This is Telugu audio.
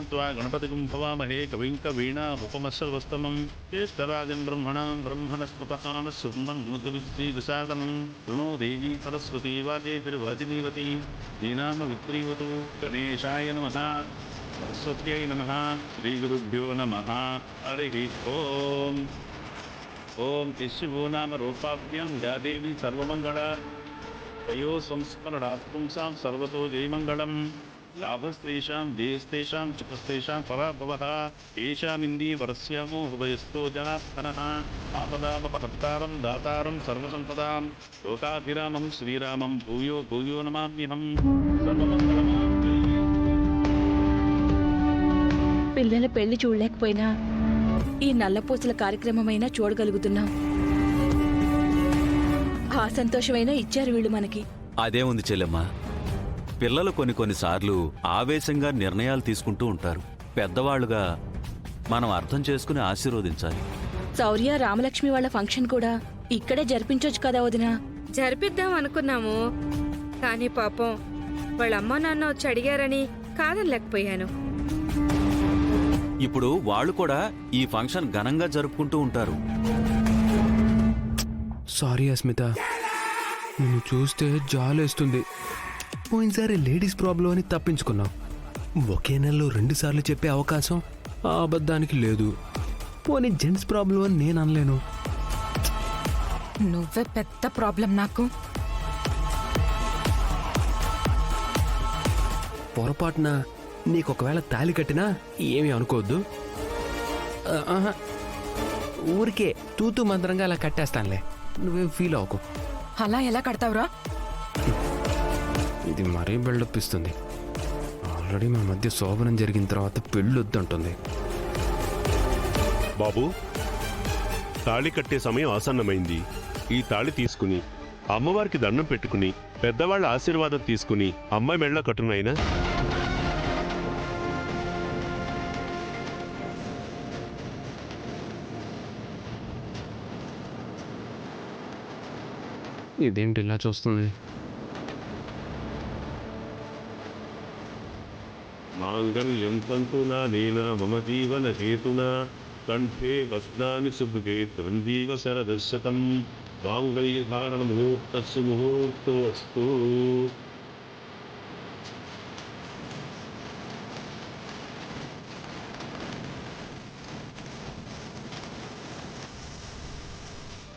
त्वा गणपतिं भवामहे कविं कवीणामुपमश्रवस्तमं ज्येष्ठराजं ब्रह्मणस्पतः सुब्रह्मण्यमुद्गश्रीदशातनं शृणो देवी सरस्वती वाजेभिर्वाजिनीवती दीनामवित्रीवतु गणेशाय नमः सरस्वत्यै नमः श्रीगुरुभ्यो नमः हरिः ओम् ओम शिवो नाम रूपाभ्यां या देवी सर्वमंगला तयो संस्मरणात् पुंसां सर्वतो जयमंगलम् लाभस्तेषां देयस्तेषां चतुस्तेषां पराभवः येषामिन्दि वरस्यामो हृदयस्थो जनार्दनः आपदामपहर्तारं दातारं सर्वसम्पदां लोकाभिरामं श्रीरामं भूयो भूयो नमाम्यहं सर्वमंगलमाङ्गल्ये। పిల్లల పెళ్లి చూడలేకపోయినా ఈ నల్లపూసల కార్యక్రమమైనా చూడగలుగుతున్నాం. ఆ సంతోషమైనా ఇచ్చారు వీళ్ళు మనకి. అదే ఉంది చెల్లెమ్మ. పిల్లలు కొన్నిసార్లు ఆవేశంగా నిర్ణయాలు తీసుకుంటూ ఉంటారు. పెద్దవాళ్లుగా మనం అర్థం చేసుకుని ఆశీర్వదించాలి. శౌర్య రామలక్ష్మి వాళ్ళ ఫంక్షన్ కూడా ఇక్కడే జరిపించొచ్చు కదా వదినా? జరిపిద్దాం అనుకున్నాము, కానీ పాపం వాళ్ళ అమ్మ నాన్న వచ్చి అడిగారని కాదనలేకపోయాను. ఇప్పుడు వాళ్ళు కూడా ఈ ఫంక్షన్ ఘనంగా జరుపుకుంటూ ఉంటారు. సారీ అస్మిత, నిన్ను చూస్తే జాలేస్తుంది. పోయినసారి లేడీస్ ప్రాబ్లం అని తప్పించుకున్నావు. ఒకే నెలలో 2 సార్లు చెప్పే అవకాశం ఆ అబద్ధానికి లేదు. పోనీ జెంట్స్ ప్రాబ్లం అని నేను అనలేను. నువ్వే పెద్ద ప్రాబ్లం నాకు. పొరపాటున నీకు ఒకవేళ తాళి కట్టినా ఏమీ అనుకోవద్దు. ఊరికే తూతూ మంత్రంగా అలా కట్టేస్తానులే, నువ్వేం ఫీల్ అవ్వకు. అలా ఎలా కడతావురా? ఇది మరీ బిల్డప్ ఇస్తుంది. ఆల్రెడీ మా మధ్య శోభనం జరిగిన తర్వాత పెళ్ళొద్దంటుంది. బాబు, తాళి కట్టే సమయం ఆసన్నమైంది. ఈ తాళి తీసుకుని అమ్మవారికి దండం పెట్టుకుని పెద్దవాళ్ళ ఆశీర్వాదం తీసుకుని అమ్మాయి మెళ్ళ కట్టునైనా. ఇదేంటి ఇలా చూస్తుంది? మాంగళ్యం తంతునా నేనా మమ జీవన హేతునా కంఠే వస్త్రాని సుభగే త్రందీవ శరదశతం మాంగళ్యధారణ ముహూర్తస్సు ముహూర్తోస్తు.